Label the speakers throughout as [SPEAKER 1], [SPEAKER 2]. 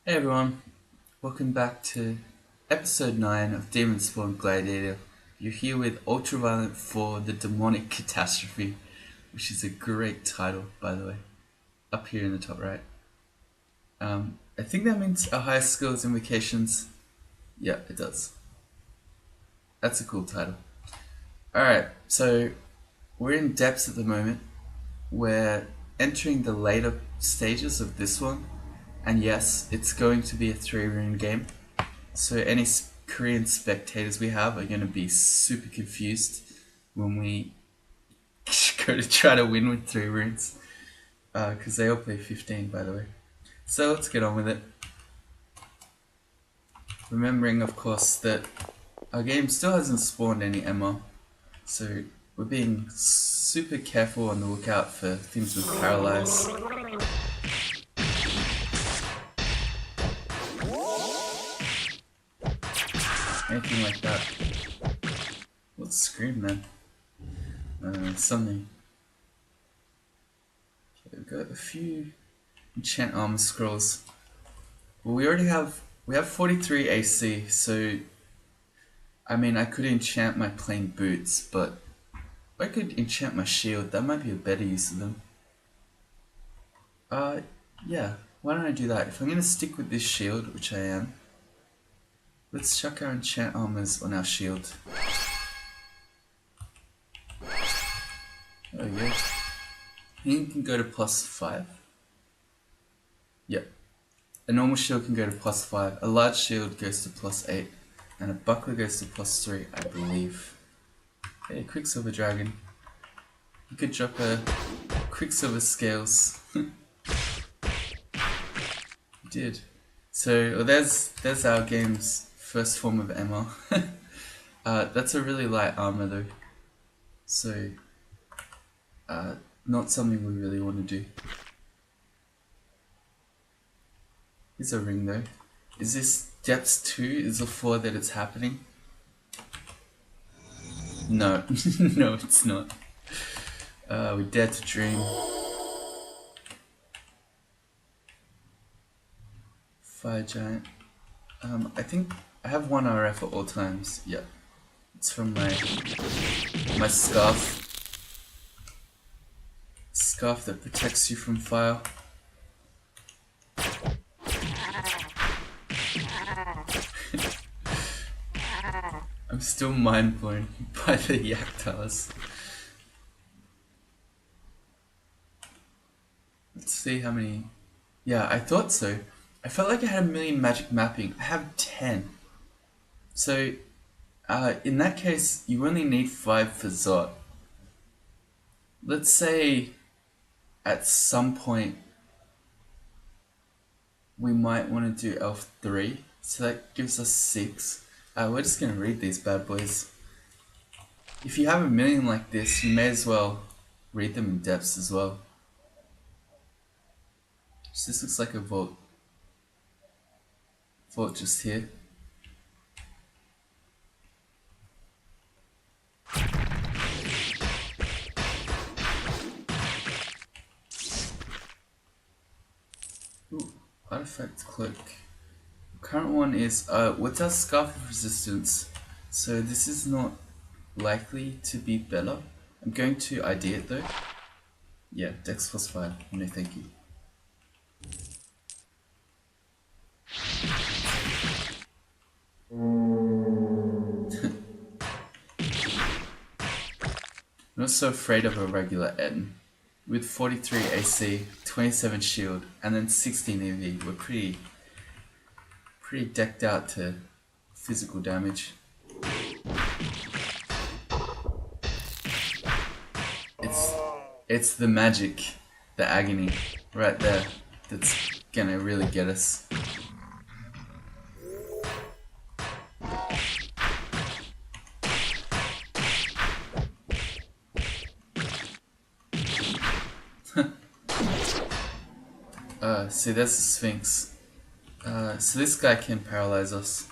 [SPEAKER 1] Hey everyone, welcome back to episode 9 of Demonspawn Gladiator. You're here with Ultraviolent for the Demonic Catastrophe, which is a great title, by the way, up here in the top right. I think that means our highest skill is Invocations. Yeah, it does. That's a cool title. Alright, so we're in depths at the moment. We're entering the later stages of this one, and yes, it's going to be a 3-rune game. So any Korean spectators we have are going to be super confused when we go to try to win with 3 runes, because they all play 15, by the way. So let's get on with it. Remembering, of course, that our game still hasn't spawned any MR, so we're being super careful on the lookout for things with paralyze. Anything like that. What's scream then? Something. Okay, we've got a few enchant armor scrolls. Well, we have 43 AC, so I mean I could enchant my plain boots, but I could enchant my shield. That might be a better use of them. Yeah. Why don't I do that? If I'm gonna stick with this shield, which I am, let's chuck our enchant armors on our shield. Oh yeah. He can go to +5. Yep. A normal shield can go to +5. A large shield goes to +8. And a buckler goes to +3, I believe. Hey, Quicksilver Dragon. You could drop a Quicksilver Scales. You did. So, well, there's our game's first form of MR. That's a really light armor though. So, not something we really want to do. Here's a ring though. Is this depths 2? Is the 4 that it's happening? No. No, it's not. We dare to dream. Fire Giant. I think I have 1 RF at all times. Yep. It's from my scarf. Scarf that protects you from fire. I'm still mind blown by the Yaktars. Let's see how many. Yeah, I thought so. I felt like I had 1,000,000 magic mapping. I have 10. So, in that case, you only need 5 for Zot. Let's say at some point we might want to do Elf 3. So that gives us 6. We're just going to read these bad boys. If you have 1,000,000 like this, you may as well read them in depths as well. So this looks like a vault. Vault just here. Ooh, artifact cloak. Current one is what's our scarf of resistance? So this is not likely to be better. I'm going to ID it though. Yeah, Dex +5. No, thank you. I'm not so afraid of a regular N. With 43 AC, 27 shield, and then 16 EV, we're pretty decked out to physical damage. It's the magic, the agony, right there, that's gonna really get us. See, there's the Sphinx. So this guy can paralyze us.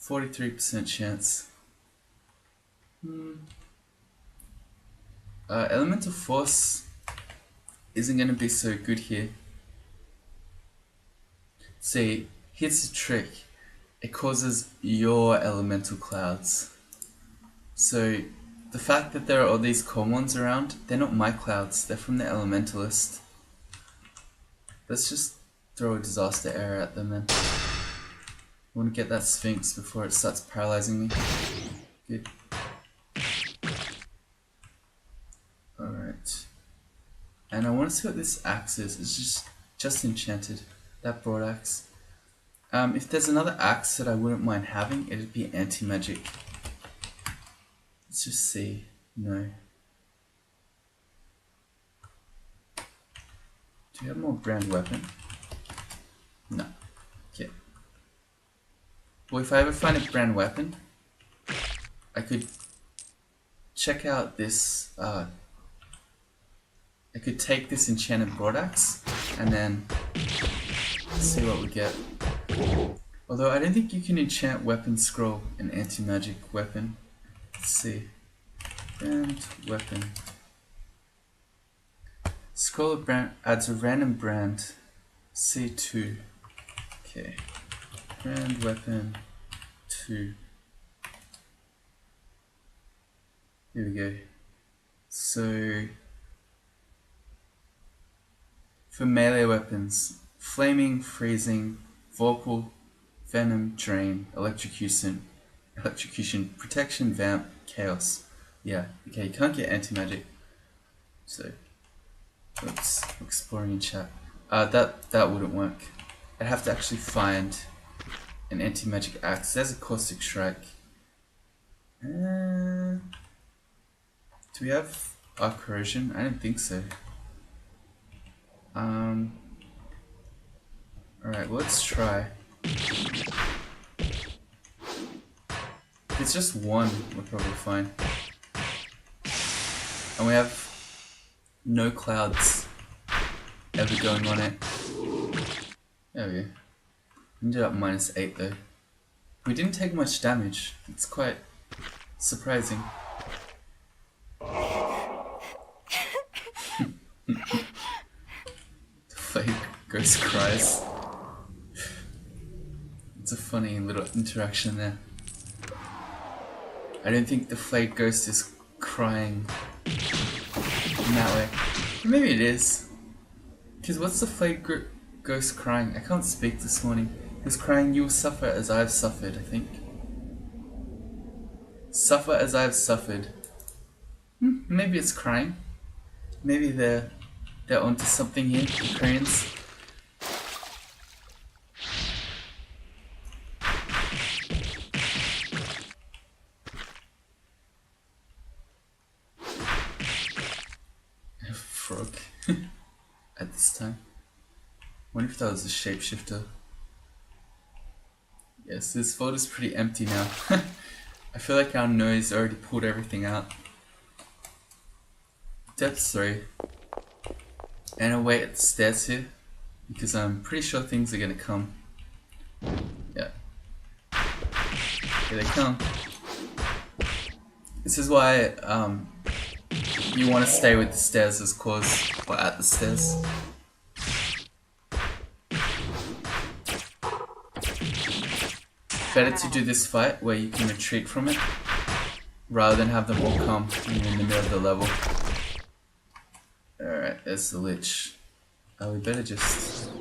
[SPEAKER 1] 43% chance. Elemental Force isn't going to be so good here. See, here's the trick. It causes your elemental clouds. So the fact that there are all these calm ones around, they're not my clouds, they're from the elementalist. Let's just throw a disaster arrow at them then. I want to get that Sphinx before it starts paralyzing me. Good. Alright. And I want to see what this axe is. It's just enchanted. That broad axe. If there's another axe that I wouldn't mind having, it'd be anti-magic. Let's just see. No. Do you have more brand weapon? No. Okay. Well, if I ever find a brand weapon, I could check out this, I could take this enchanted broadaxe and then see what we get. Although I don't think you can enchant weapon scroll an anti-magic weapon. Let's see. Brand weapon. Scroll of brand adds a random brand. C2. Okay. Brand weapon 2. Here we go. So for melee weapons, flaming, freezing, vocal, venom, drain, electrocution, protection, vamp, chaos. Yeah, okay, you can't get anti-magic. So let's exploring in chat. That wouldn't work. I'd have to actually find an anti-magic axe. There's a caustic strike. Do we have arc corrosion? I don't think so. Alright, well, let's try. If it's just one, we're probably fine. And we have no clouds ever going on it. There we go. Ended up -8 though. We didn't take much damage. It's quite surprising. The fake ghost cries. It's a funny little interaction there. I don't think the flayed ghost is crying in that way. Maybe it is. Because what's the flayed ghost crying? I can't speak this morning. He's crying, "You will suffer as I have suffered," I think. Suffer as I have suffered. Maybe it's crying. Maybe they're onto something here, the Koreans. A frog at this time. Wonder if that was a shapeshifter. Yes, this vault is pretty empty now. I feel like our nose already pulled everything out. Depth 3. And I'll wait at the stairs here, because I'm pretty sure things are gonna come. Yeah. Here they come. This is why you want to stay with the stairs as cause, or at the stairs. Better to do this fight where you can retreat from it, rather than have them all come when you're in the middle of the level. Alright, there's the Lich. We better just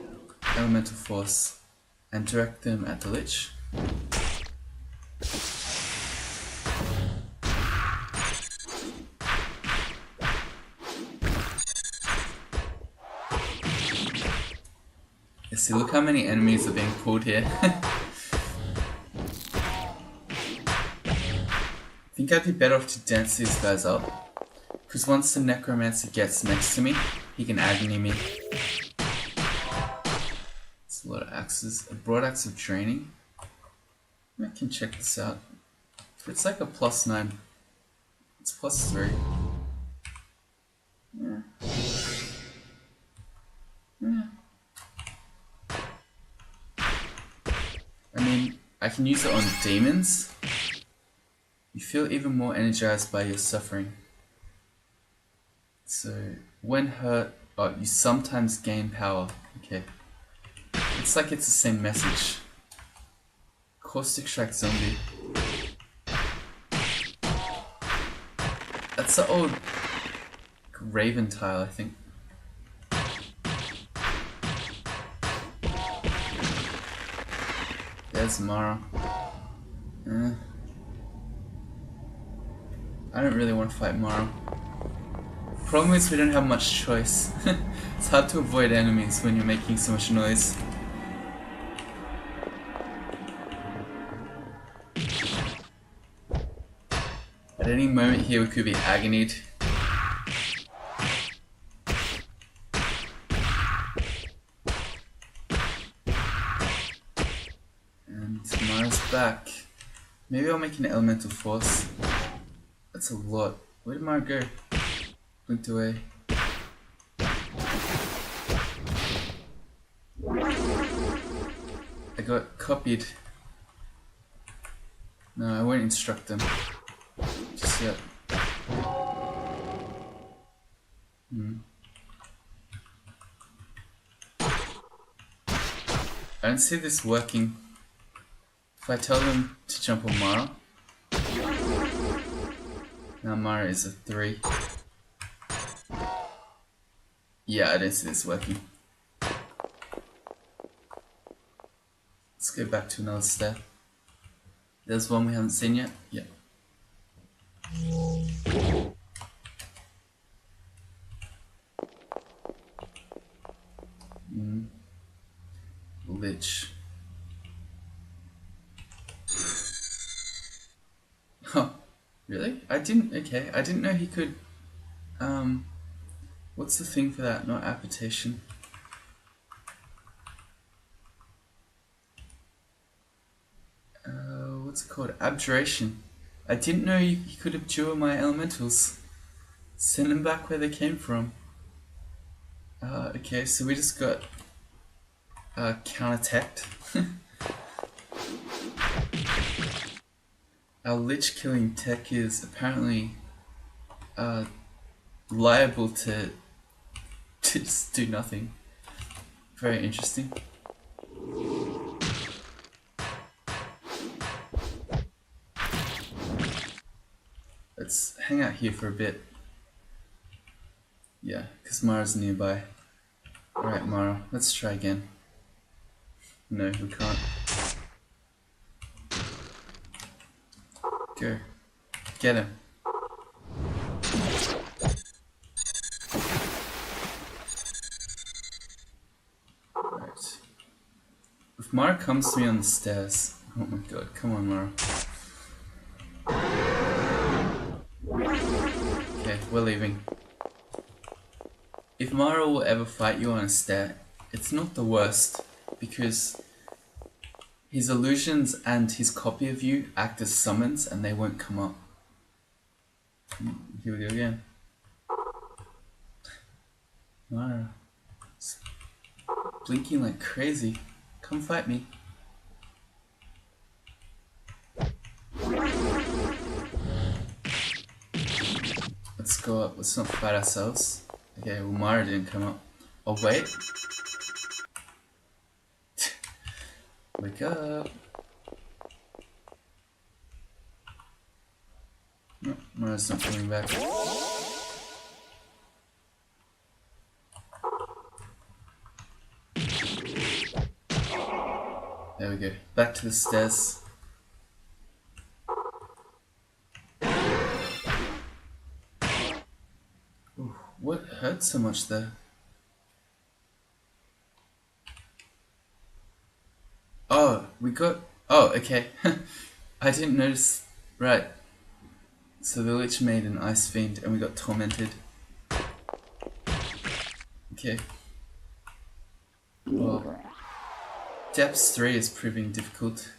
[SPEAKER 1] elemental force and direct them at the Lich. Yeah, see, look how many enemies are being pulled here. I think I'd be better off to dance these guys up, because once the necromancer gets next to me, he can agony me. It's a lot of axes. A broad axe of draining. I can check this out. It's like a +9. It's +3. Yeah. Yeah. I mean, I can use it on demons. You feel even more energized by your suffering. So, when hurt, you sometimes gain power. Okay. It's like it's the same message. Caustic Strike Zombie. That's the old Raven tile, I think. There's Mara. I don't really want to fight Mara. Problem is we don't have much choice. It's hard to avoid enemies when you're making so much noise. At any moment here we could be agonied. And Mara's back. Maybe I'll make an elemental force. That's a lot. Where did Mara go? Blinked away. I got copied. No, I won't instruct them. Just yet. I don't see this working. If I tell them to jump on Mara. Now Mara is a 3. Yeah, I don't see this working. Let's go back to another step. There's one we haven't seen yet. Yeah. Lich. Oh, really? I didn't know he could, what's the thing for that? Not application. What's it called? Abjuration. I didn't know he could abjure my elementals. Send them back where they came from. Okay, so we just got counter-attacked. Our Lich killing tech is apparently liable to just do nothing. Very interesting. Let's hang out here for a bit. Yeah, because Mara's nearby. Alright, Mara, let's try again. No, we can't. Go. Get him. Right. If Mara comes to me on the stairs... Oh my god, come on, Mara. Okay, we're leaving. If Mara will ever fight you on a stair, it's not the worst, because his illusions and his copy of you act as summons and they won't come up. Here we go again. Mara. It's blinking like crazy. Come fight me. Let's go up. Let's not fight ourselves. Okay, well Mara didn't come up. Oh wait. Wake up. No, Mara's not coming back. There we go. Back to the stairs. Ooh, what hurt so much there? Oh, we got... Oh, okay. I didn't notice... Right. So the Lich made an Ice Fiend and we got tormented. Okay. Well, Depths 3 is proving difficult.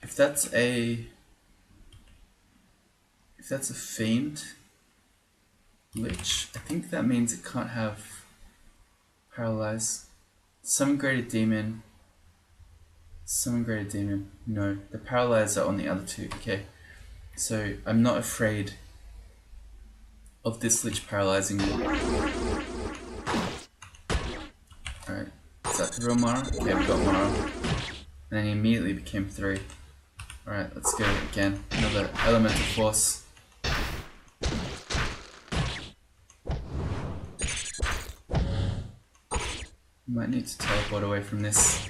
[SPEAKER 1] If that's a Fiend Lich, I think that means it can't have Paralyze. Summon Graded Demon. Summon Graded Demon. No, the Paralyze are on the other two. Okay, so I'm not afraid of this Lich paralyzing me. that the real Mara? Okay, we got Mara. And then he immediately became 3. Alright, let's go again. Another elemental force. Might need to teleport away from this.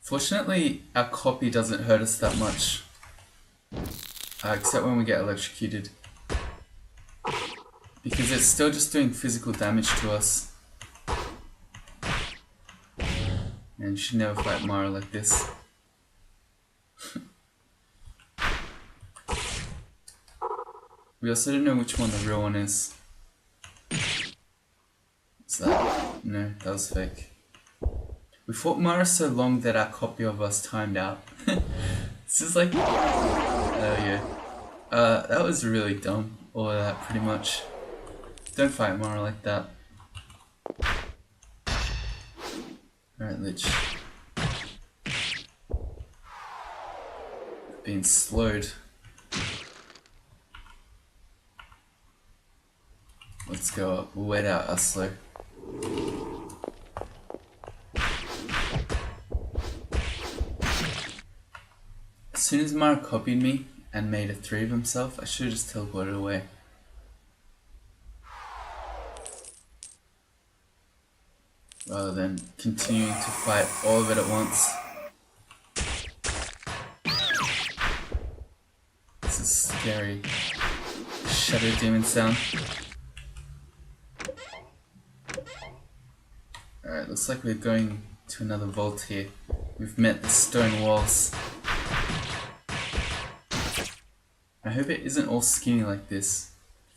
[SPEAKER 1] Fortunately, our copy doesn't hurt us that much. Except when we get electrocuted. Because it's still just doing physical damage to us. And you should never fight Mara like this. We also don't know which one the real one is. Is that? No, that was fake. We fought Mara so long that our copy of us timed out. This is like... Oh yeah. That was really dumb. All of that, pretty much. Don't fight Mara like that. Alright, Lich. Being slowed. Let's go up. We'll wait out Aslo. As soon as Mara copied me and made a 3 of himself, I should have just teleported away. Rather than continuing to fight all of it at once. This is scary. Shadow demon sound. Alright, looks like we're going to another vault here. We've met the stone walls. I hope it isn't all skinny like this,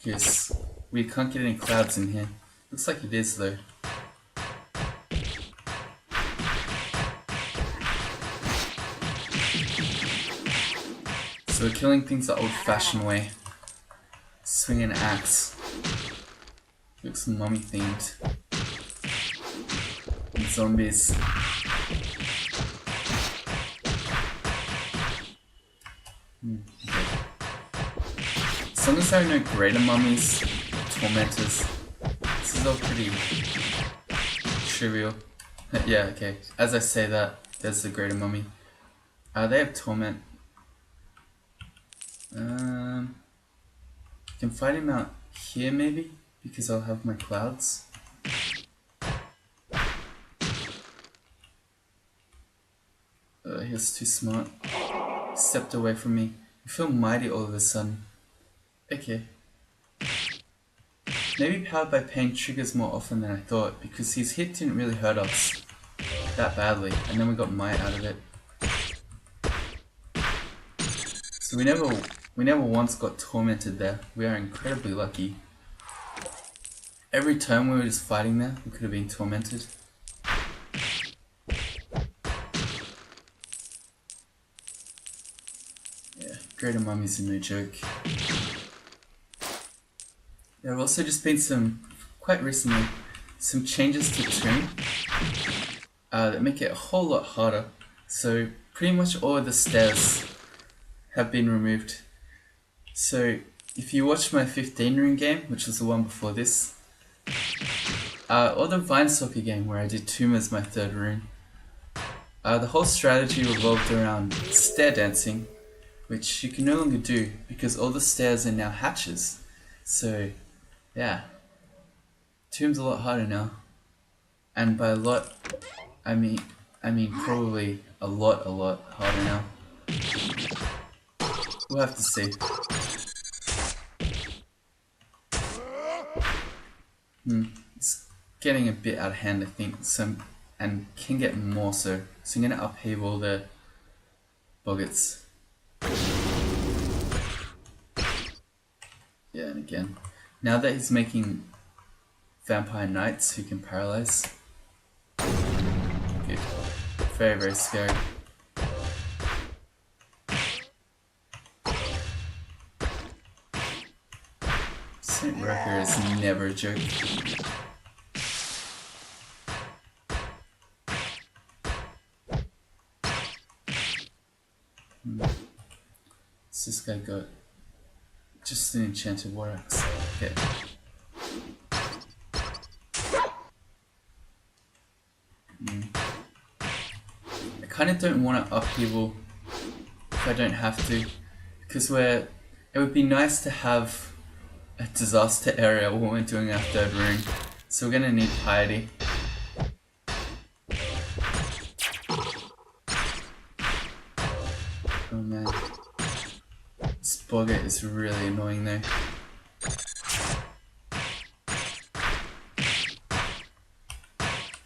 [SPEAKER 1] because we can't get any clouds in here. Looks like it is though. So we're killing things the old-fashioned way. Swing an axe. Looks mummy themed. And zombies. Okay. As long as there are no greater mummies or tormentors, this is all pretty trivial. Yeah, okay. As I say that, there's the greater mummy. They have torment. I can fight him out here maybe, because I'll have my clouds. He was too smart. Stepped away from me. I feel mighty all of a sudden. Okay. Maybe powered by pain triggers more often than I thought, because his hit didn't really hurt us that badly, and then we got might out of it. So we never once got tormented there. We are incredibly lucky. Every turn we were just fighting there, we could have been tormented. Yeah, greater mummies are no joke. There have also just been quite recently, some changes to Tomb that make it a whole lot harder. So pretty much all of the stairs have been removed. So if you watch my 15 rune game, which was the one before this, or the Vine Soccer game where I did Tomb as my 3rd rune, the whole strategy revolved around stair dancing, which you can no longer do because all the stairs are now hatches. So yeah, Tomb's a lot harder now, and by a lot, I mean probably a lot harder now. We'll have to see. It's getting a bit out of hand, I think, and can get more so. So I'm gonna upheave all the boggarts. Yeah, and again. Now that he's making vampire knights who can paralyze. Good. Very, very scary. Saint Wrecker is never a joke. What's this guy got? Just an enchanted war axe. Okay. I kind of don't want to upheaval if I don't have to, because it would be nice to have a disaster area when we're doing our third rune. So we're gonna need piety. Oh man, this boggart is really annoying though.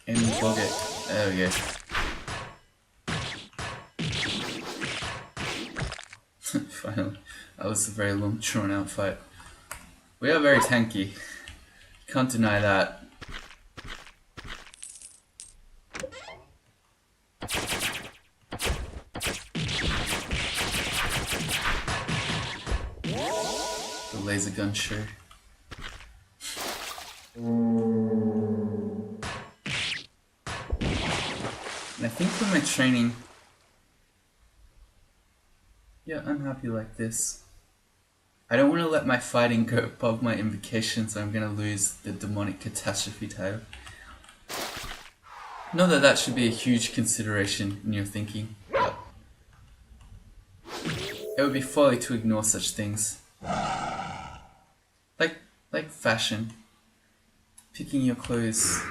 [SPEAKER 1] Any boggart. There we go. Finally, that was a very long, drawn out fight. We are very tanky. Can't deny that. The laser gun show. And I think for my training, yeah, I'm happy like this. I don't want to let my fighting go above my invocations, so I'm going to lose the demonic catastrophe title. Not that that should be a huge consideration in your thinking, but it would be folly to ignore such things. Like fashion. Picking your clothes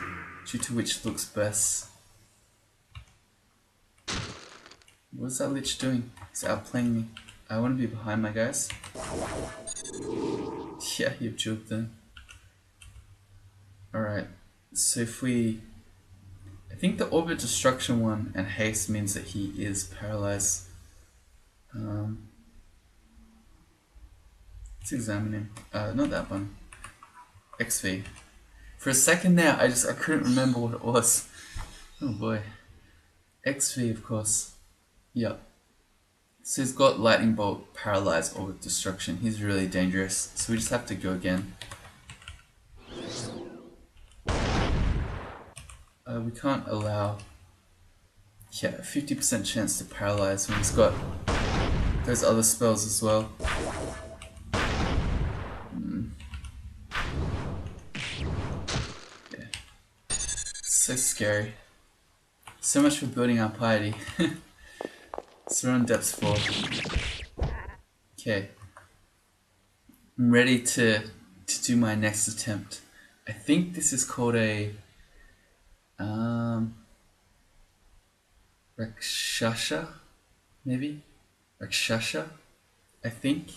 [SPEAKER 1] due to which looks best. What's that lich doing? He's outplaying me. I want to be behind my guys. Yeah, you've juked them. Alright, so if we... I think the orbit destruction one and haste means that he is paralyzed. Let's examine him. Not that one. XV. For a second there, I couldn't remember what it was. Oh boy. XV, of course. Yep. So he's got lightning bolt, paralyzed, orbit destruction. He's really dangerous. So we just have to go again. We can't allow, a 50% chance to paralyze when he's got those other spells as well. Yeah. So scary. So much for building our piety. So we're on depth 4. Okay. I'm ready to do my next attempt. I think this is called a Rakshasha, maybe? Rakshasha, I think,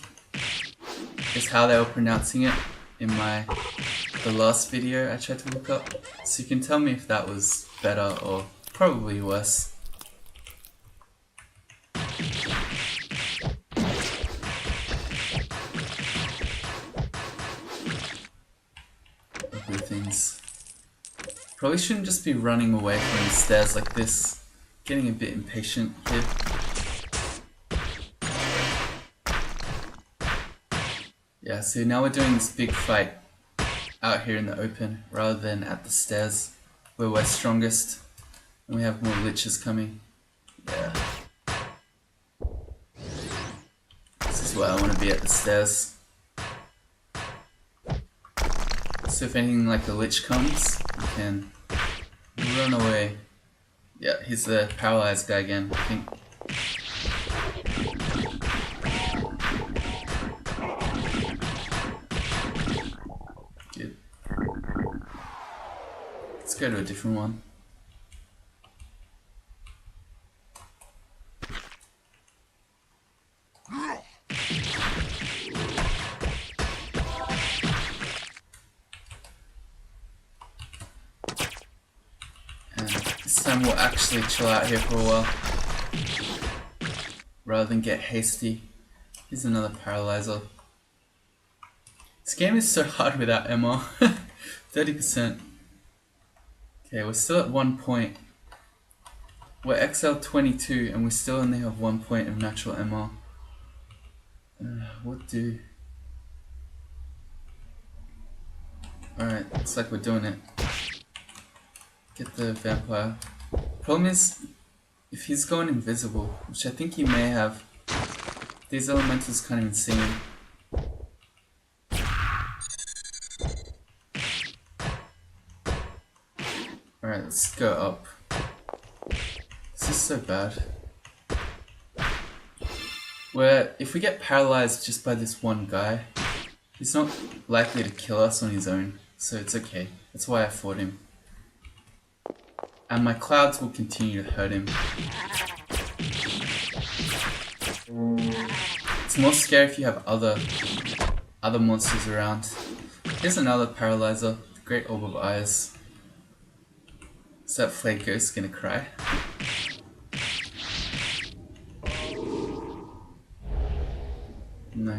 [SPEAKER 1] is how they were pronouncing it in the last video I tried to look up. So you can tell me if that was better or probably worse. Ugly things. Probably shouldn't just be running away from the stairs like this. Getting a bit impatient here. Yeah, so now we're doing this big fight out here in the open rather than at the stairs where we're strongest and we have more liches coming. Yeah. This is where I want to be, at the stairs. So if anything like a lich comes, you can run away. Yeah, he's the paralyzed guy again, I think. Good. Let's go to a different one. This time we'll actually chill out here for a while, rather than get hasty. Here's another paralyzer. This game is so hard without MR. 30%. Okay, we're still at 1 point. We're XL 22 and we still only have 1 point of natural MR. What do? Alright, looks like we're doing it. Get the vampire. Problem is, if he's going invisible, which I think he may have, These elementals can't even see him. Alright, let's go up. This is so bad. Where if we get paralyzed just by this one guy, he's not likely to kill us on his own, so it's okay. That's why I fought him. And my clouds will continue to hurt him. It's more scary if you have other monsters around. Here's another paralyzer, the Great Orb of Eyes. Is that Flay Ghost gonna cry? No.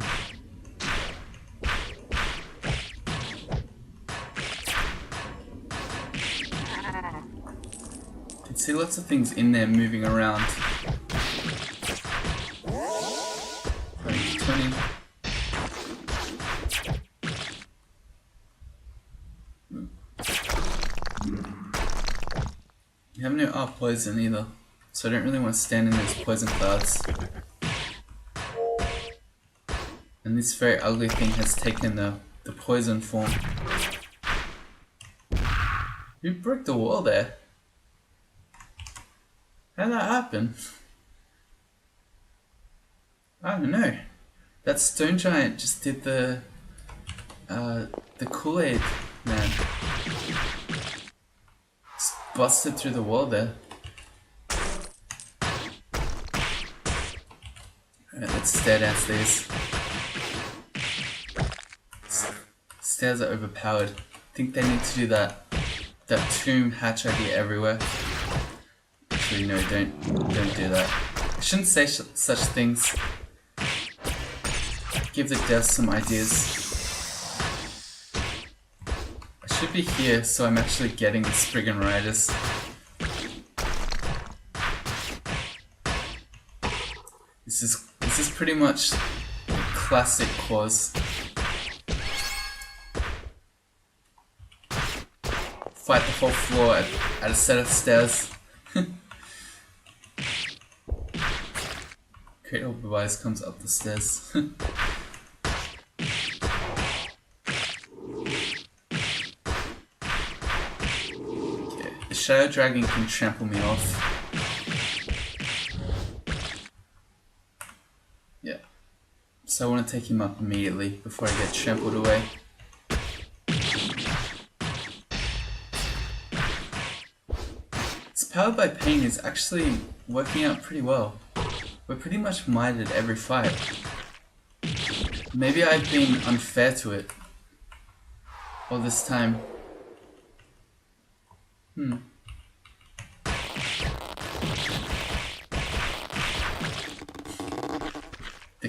[SPEAKER 1] You can see lots of things in there moving around. 20. You have no poison either, so I don't really want to stand in those poison clouds. And this very ugly thing has taken the poison form. Who broke the wall there? How'd that happen? I don't know. That stone giant just did the Kool-Aid man. Just busted through the wall there. Alright, let's stare downstairs. Stairs are overpowered. I think they need to do that tomb hatch idea everywhere. Actually, no, don't do that. I shouldn't say such things. Give the devs some ideas. I should be here, so I'm actually getting the Spriggan Riders. This is pretty much classic cause. Fight the whole floor at a set of stairs. Great Orb of Eyes comes up the stairs. Okay, the Shadow Dragon can trample me off. Yeah. So I want to take him up immediately before I get trampled away. Powered by Pain is actually working out pretty well. We're pretty much minded every fight. Maybe I've been unfair to it all this time. The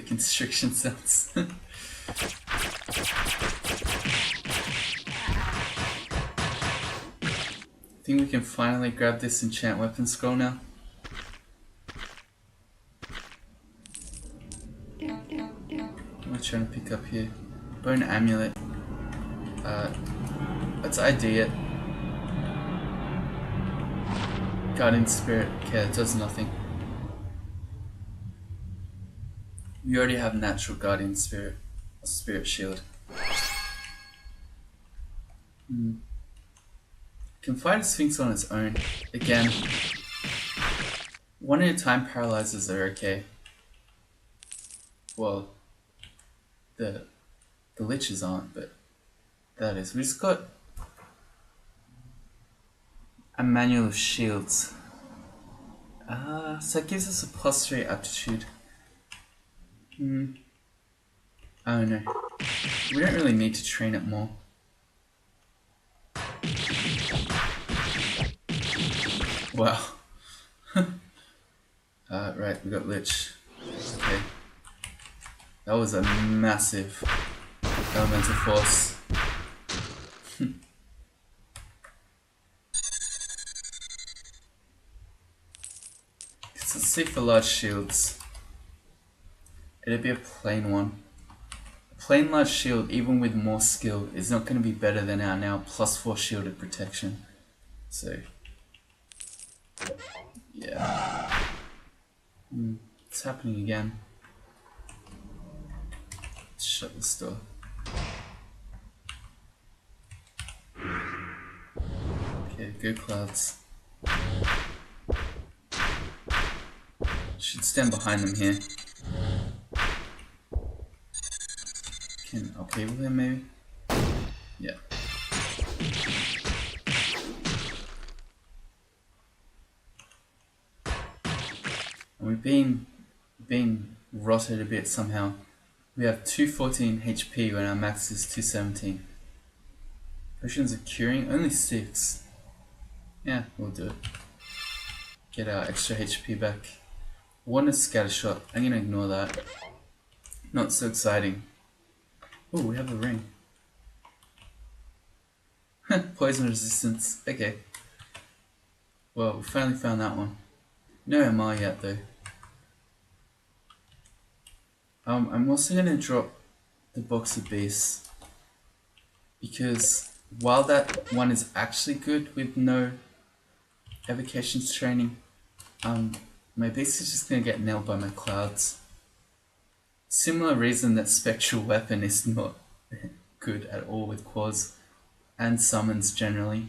[SPEAKER 1] constriction sounds. I think we can finally grab this enchant weapon scroll now. What am I trying to pick up here? Bone amulet. Let's ID it. Guardian spirit. Okay, it does nothing. We already have natural guardian spirit. A spirit shield. Can fight a Sphinx on its own. Again, one at a time paralyzers are okay. Well, the liches aren't, but that is. We just got a manual of shields. So it gives us a +3 aptitude. I don't know. We don't really need to train it more. Wow. Right, we got Lich. Okay. That was a massive elemental force. Let's see for large shields. It'd be a plain one. A plain large shield, even with more skill, is not going to be better than our now +4 shielded protection. So, yeah. It's happening again. shut this door. Okay, go clouds. Should stand behind them here. Can upheaval him maybe? Yeah. And we've been rotted a bit somehow. We have 214 HP when our max is 217. Potions of curing, only 6. Yeah, we'll do it. Get our extra HP back. One is scatter shot. I'm gonna ignore that. Not so exciting. Oh, we have a ring. Poison resistance. Okay. Well, we finally found that one. No MR yet though. I'm also gonna drop the box of base because while that one is actually good with no evocations training, my base is just gonna get nailed by my clouds. Similar reason that spectral weapon is not good at all with quads and summons generally.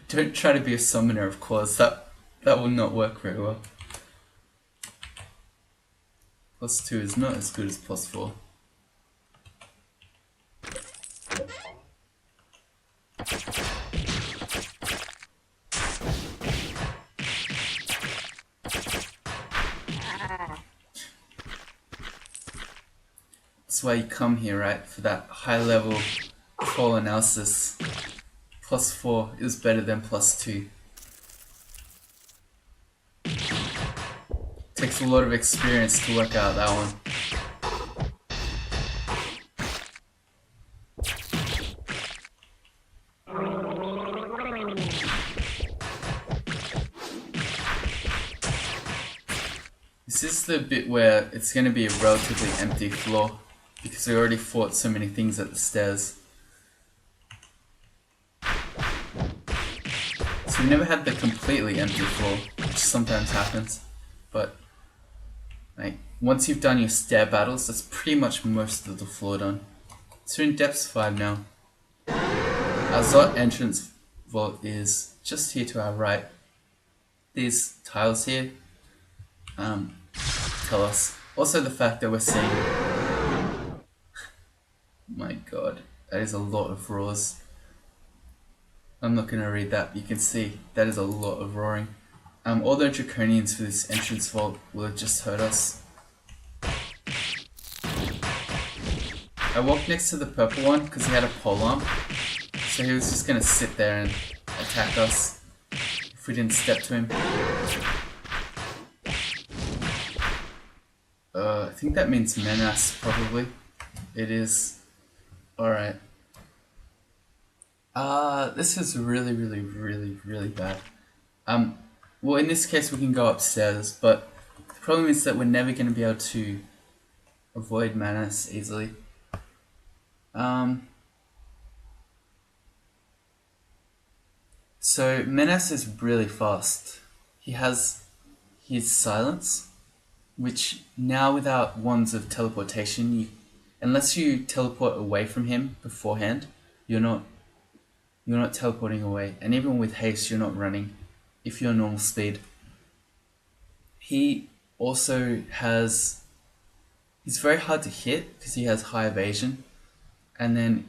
[SPEAKER 1] Don't try to be a summoner of quads, that will not work very well. +2 is not as good as +4. That's why you come here, right? For that high level crawl analysis. +4 is better than +2. Takes a lot of experience to work out that one. This is the bit where it's going to be a relatively empty floor because we already fought so many things at the stairs. So we never had the completely empty floor, which sometimes happens, but like once you've done your stair battles, that's pretty much most of the floor done. So we're in depths 5 now. Our Zot entrance vault is just here to our right. These tiles here tell us. Also the fact that we're seeing... My god, that is a lot of roars. I'm not going to read that, but you can see that is a lot of roaring. All the draconians for this entrance vault will have just hurt us. I walked next to the purple one because he had a polearm, so he was just going to sit there and attack us if we didn't step to him. I think that means menace, probably. It is. Alright. This is really bad. Well, in this case we can go upstairs, but the problem is that we're never going to be able to avoid Manas easily. So Menace is really fast. He has his silence, which now without wands of teleportation, unless you teleport away from him beforehand, you're not teleporting away, and even with haste you're not running if you're normal speed. He also has... He's very hard to hit because he has high evasion, and then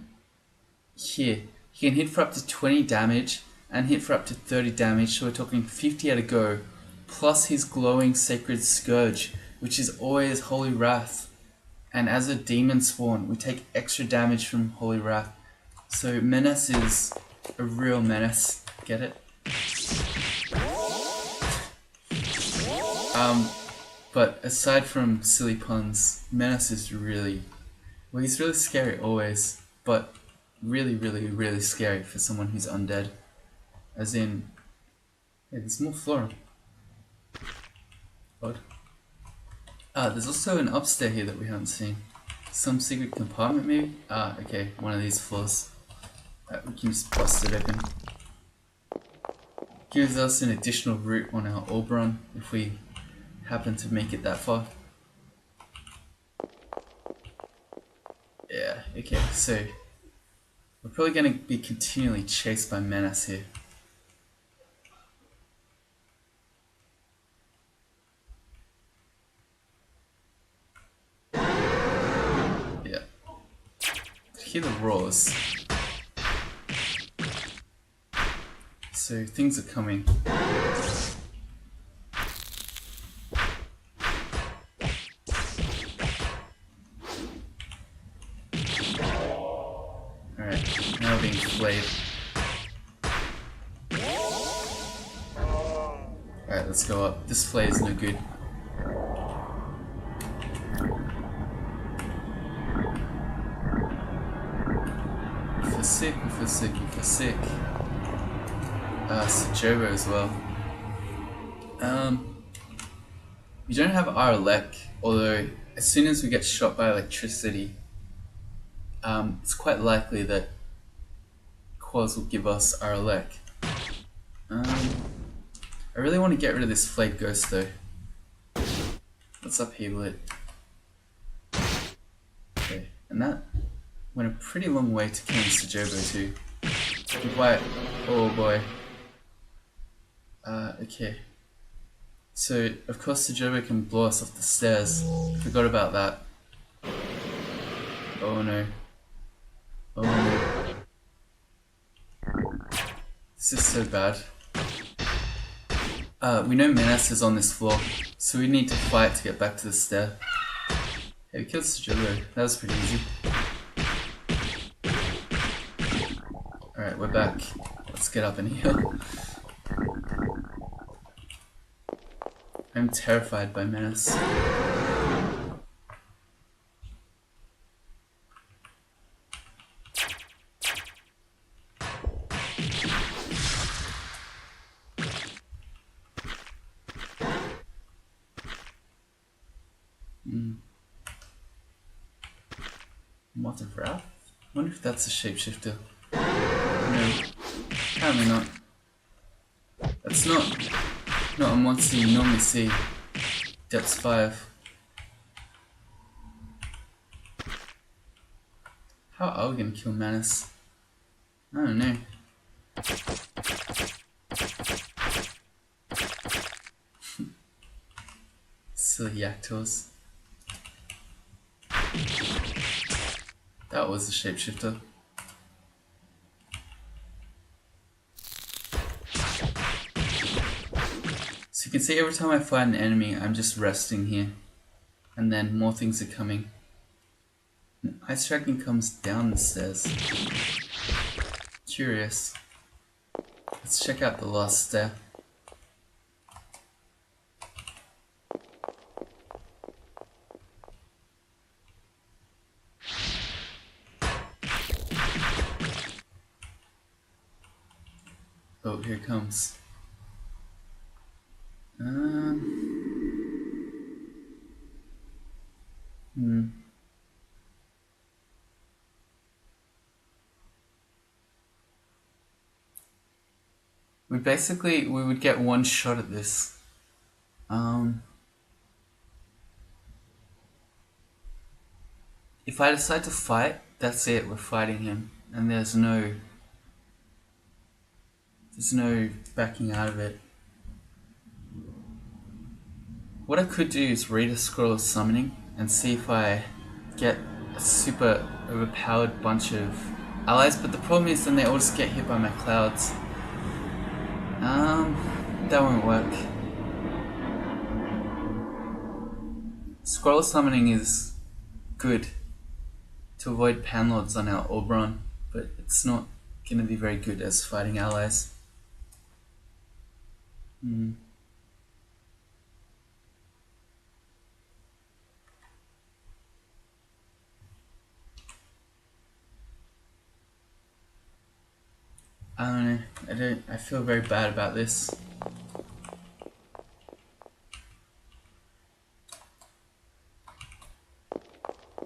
[SPEAKER 1] here he can hit for up to 20 damage and hit for up to 30 damage, so we're talking 50 at a go, plus his glowing sacred scourge, which is always Holy Wrath, and as a demon spawn we take extra damage from Holy Wrath. So Menace is a real menace, get it? But aside from silly puns, Menace is really... Well, he's really scary always, but really scary for someone who's undead. As in... Hey, there's more flora. Odd. There's also an upstairs here that we haven't seen. Some secret compartment maybe? Okay, one of these floors. We can just bust it open. Gives us an additional route on our Oberon if we happen to make it that far. Okay, so we're probably going to be continually chased by menace here. Yeah. Hear the roars. So things are coming. Alright, now we're being flayed. Alright, let's go up. This flay is no good. We feel sick, we feel sick, we feel sick. Sajobo as well. We don't have rElec, although as soon as we get shot by electricity, it's quite likely that Quaz will give us rElec. I really want to get rid of this flayed ghost though. Let's upheaval it. Okay, and that went a pretty long way to killing Sajobo too. Why? Oh boy. Okay. So, of course Sajobo can blow us off the stairs. Forgot about that. Oh no. Oh no. This is so bad. We know Menace is on this floor, so we need to fight to get back to the stair. Hey, we killed Sajobo. That was pretty easy. Alright, we're back. Let's get up and heal. I'm terrified by Menace. Moth of Wrath? I wonder if that's a shapeshifter. No, apparently not. That's not a monster you normally see. Depths 5. How are we gonna kill Menace? I don't know. Silly Yactors. That was a shapeshifter. So you can see every time I fight an enemy, I'm just resting here. And then more things are coming. An Ice Dragon comes down the stairs. Curious. Let's check out the last stair. Oh, here it comes. We would get one shot at this. If I decide to fight, that's it, we're fighting him. And there's no backing out of it. What I could do is read a scroll of summoning and see if I get a super overpowered bunch of allies, but the problem is then they all just get hit by my clouds. That won't work. Scroll of summoning is good to avoid panlords on our Oberon, but it's not gonna be very good as fighting allies. I don't know. I feel very bad about this.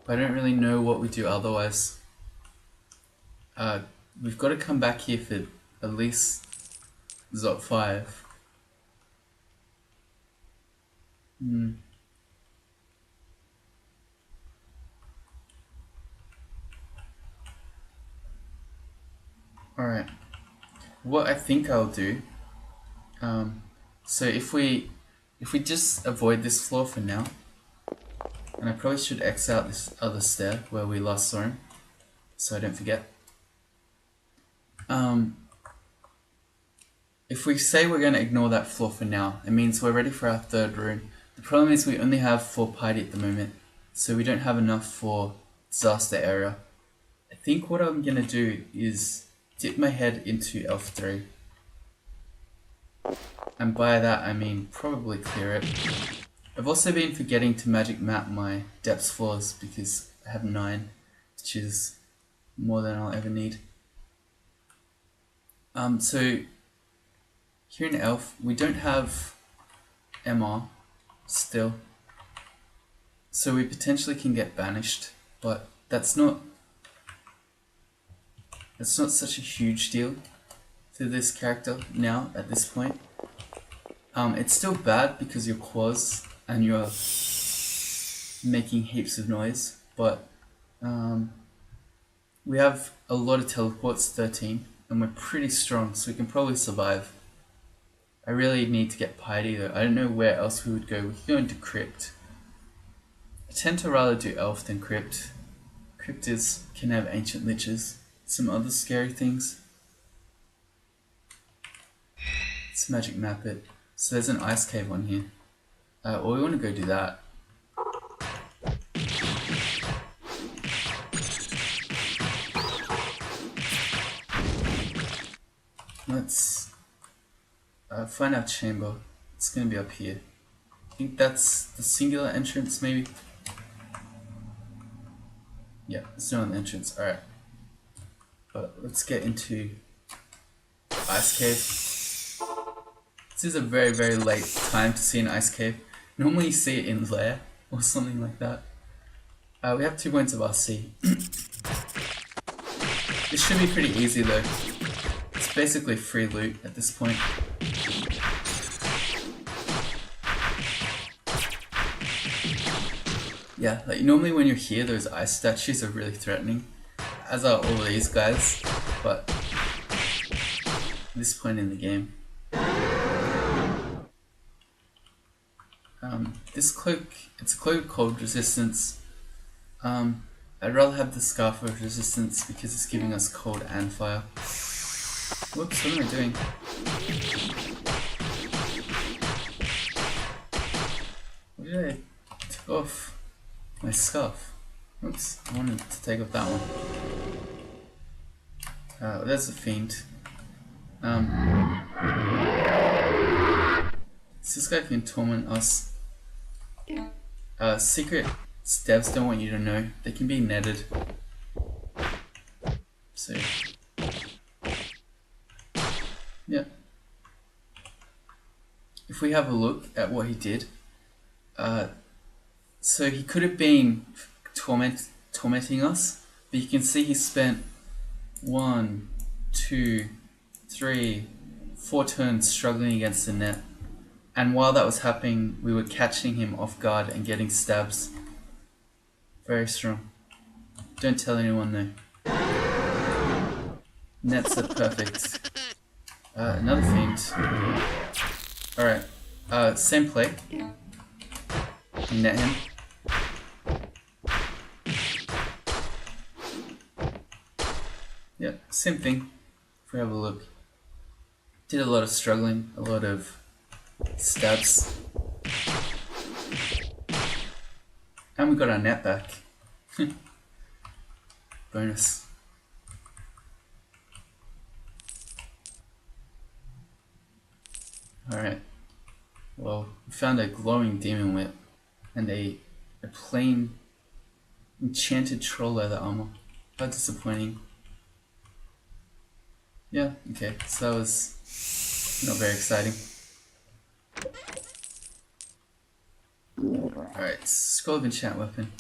[SPEAKER 1] But I don't really know what we do otherwise. We've got to come back here for at least Zot 5. Alright, what I think I'll do, so if we just avoid this floor for now, and I probably should X out this other stair where we last saw him, so I don't forget. If we say we're going to ignore that floor for now, it means we're ready for our third rune. The problem is we only have 4 piety at the moment, so we don't have enough for disaster area. I think what I'm going to do is dip my head into Elf 3. And by that I mean probably clear it. I've also been forgetting to magic map my depths floors because I have 9, which is more than I'll ever need. So here in Elf, we don't have MR still, so we potentially can get banished, but that's not such a huge deal to this character now at this point. It's still bad because you're Quaz and you're making heaps of noise, but we have a lot of teleports, 13, and we're pretty strong, so we can probably survive. I really need to get piety though. I don't know where else we would go. We could go into Crypt. I tend to rather do Elf than Crypt. Crypt can have ancient liches, some other scary things. Let's magic map it. So there's an ice cave on here. Well, we want to go do that. Let's find our chamber. It's going to be up here. I think that's the singular entrance, maybe? Yeah, it's not an entrance. Alright. But let's get into ice cave. This is a very, very late time to see an ice cave. Normally you see it in Lair or something like that. We have 2 points of RC. This should be pretty easy though. It's basically free loot at this point. Yeah, like normally when you're here, those ice statues are really threatening, as are all these guys, but at this point in the game. This cloak, it's a cloak of cold resistance. I'd rather have the scarf of resistance because it's giving us cold and fire. Whoops, what am I doing? What did I take off? My scarf. Oops, I wanted to take off that one. There's a fiend. This guy can torment us. Secret devs don't want you to know. They can be netted. So, yeah. If we have a look at what he did, so he could have been tormenting us, but you can see he spent 1, 2, 3, 4 turns struggling against the net. And while that was happening, we were catching him off guard and getting stabs. Very strong. Don't tell anyone though. Nets are perfect. Another fiend. Alright, same play. Net him. Yeah, same thing. If we have a look. Did a lot of struggling, a lot of stabs. And we got our net back. Bonus. Alright. Well, we found a glowing demon whip and a plain enchanted troll leather armor. How disappointing. Yeah, okay, so that was not very exciting. Alright, scroll of enchant weapon.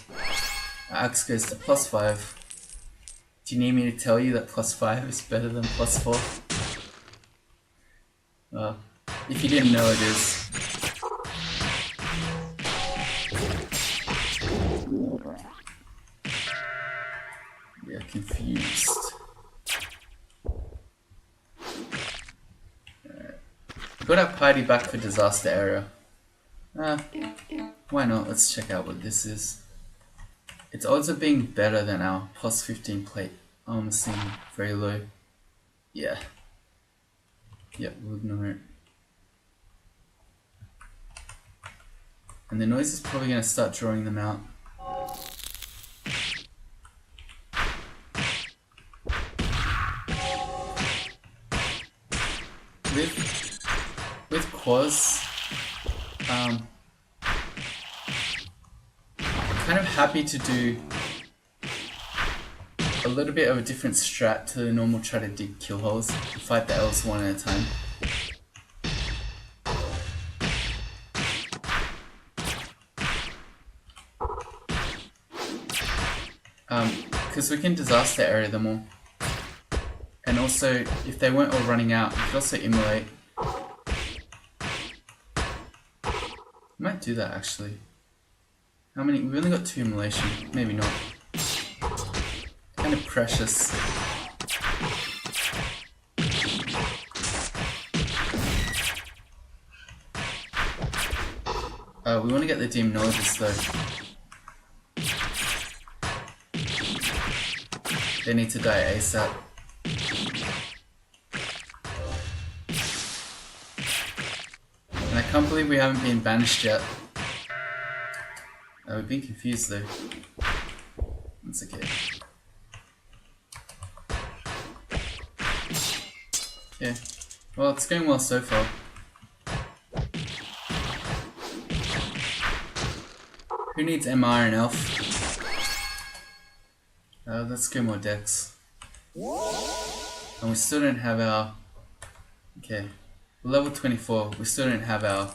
[SPEAKER 1] Our axe goes to +5. Do you need me to tell you that +5 is better than +4? Well, if you didn't know, it is. We are confused. got our party back for disaster area. Why not? Let's check out what this is. Its odds of being better than our plus 15 plate armor seem very low. Yeah. Yep, we'll ignore it. And the noise is probably going to start drawing them out. With Quaz, kind of happy to do a little bit of a different strat to the normal try to dig kill holes and fight the elves one at a time. Because we can disaster area them all. And also, if they weren't all running out, we could also immolate. Might do that actually. How many? We've only got 2 immolation. Maybe not. Kind of precious. We want to get the demonologists though. They need to die ASAP. And I can't believe we haven't been banished yet. We've been confused though. That's okay. Yeah. Well, it's going well so far. Who needs MR and Elf? Let's go more decks. And we still don't have our... Okay. We're level 24. We still don't have our...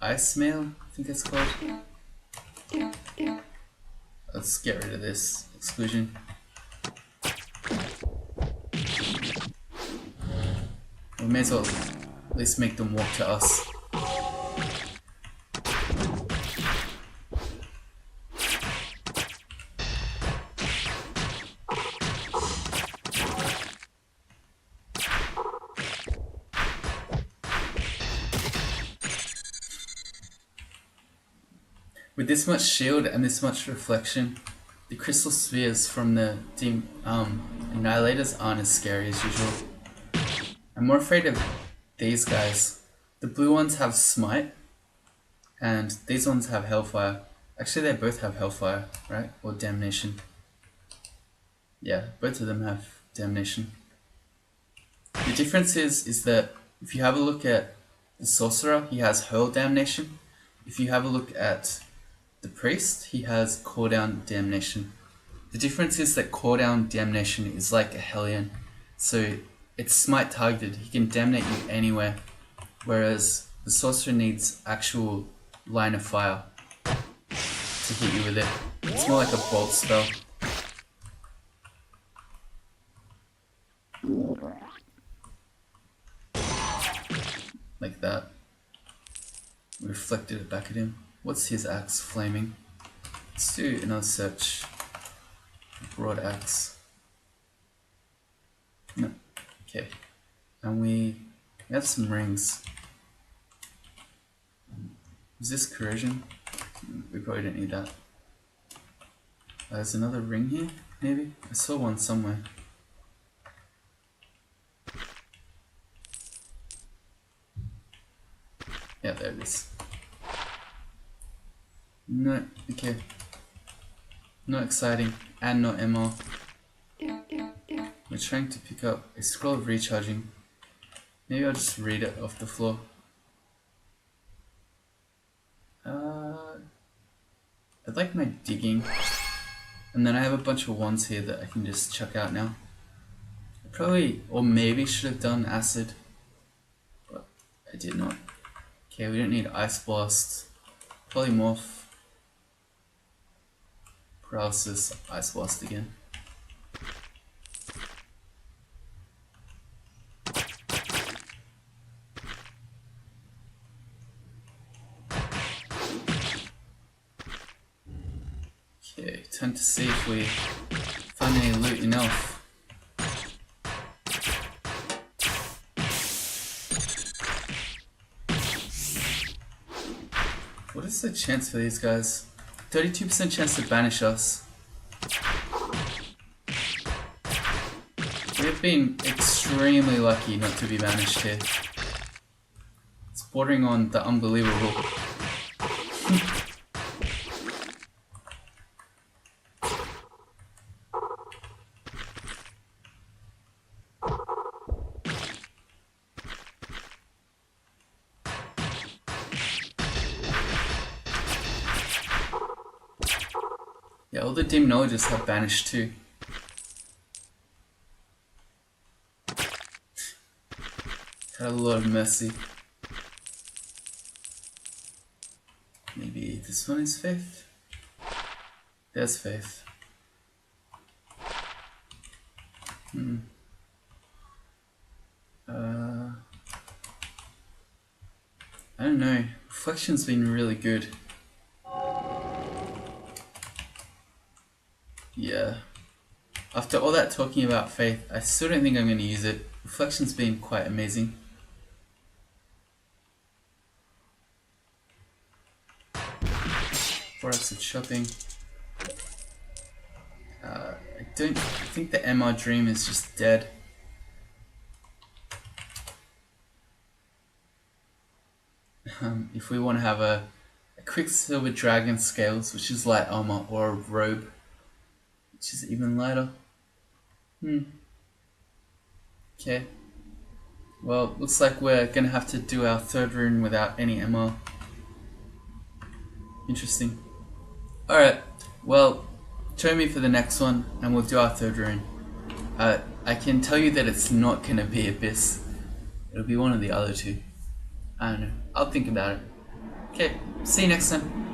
[SPEAKER 1] Ice Mail, I think it's called. Let's get rid of this exclusion. We may as well at least make them walk to us. With this much shield and this much reflection, the crystal spheres from the annihilators aren't as scary as usual. I'm more afraid of these guys. The blue ones have smite, and these ones have hellfire. Actually, they both have hellfire, right? Or damnation. Yeah, both of them have damnation. The difference is that if you have a look at the sorcerer, he has hurl damnation. If you have a look at the priest, he has core down damnation. The difference is that core down damnation is like a hellion, so it's smite targeted. He can damnate you anywhere, whereas the sorcerer needs actual line of fire to hit you with it. It's more like a bolt spell. Like that. Reflected it back at him. What's his axe flaming? Let's do another search. Broad axe. No. Okay. And we have some rings. Is this corrosion? We probably don't need that. There's another ring here, maybe? I saw one somewhere. Yeah, there it is. No, okay. Not exciting, and not MR. We're trying to pick up a scroll of recharging. Maybe I'll just read it off the floor. I'd like my digging. And then I have a bunch of wands here that I can just chuck out now. I probably, or maybe should have done acid. But I did not. Okay, we don't need ice blast. Polymorph. Paralysis, ice blast again. Okay, time to see if we find any loot in Elf. the chance for these guys? 32% chance to banish us. We've been extremely lucky not to be banished here. It's bordering on the unbelievable. Yeah, all the demonologists have banished too. Had a lot of mercy. Maybe this one is faith? There's faith. I don't know. Reflection's been really good. Yeah. After all that talking about faith, I still don't think I'm going to use it. Reflection's been quite amazing. For us at shopping. I think the MR dream is just dead. If we want to have a Quicksilver Dragon Scales, which is light armor, or a robe, which is even lighter. Okay. Well, looks like we're gonna have to do our third rune without any MR. Interesting. Alright, well, join me for the next one and we'll do our third rune. I can tell you that it's not gonna be Abyss. It'll be one of the other two. I don't know. I'll think about it. Okay, see you next time.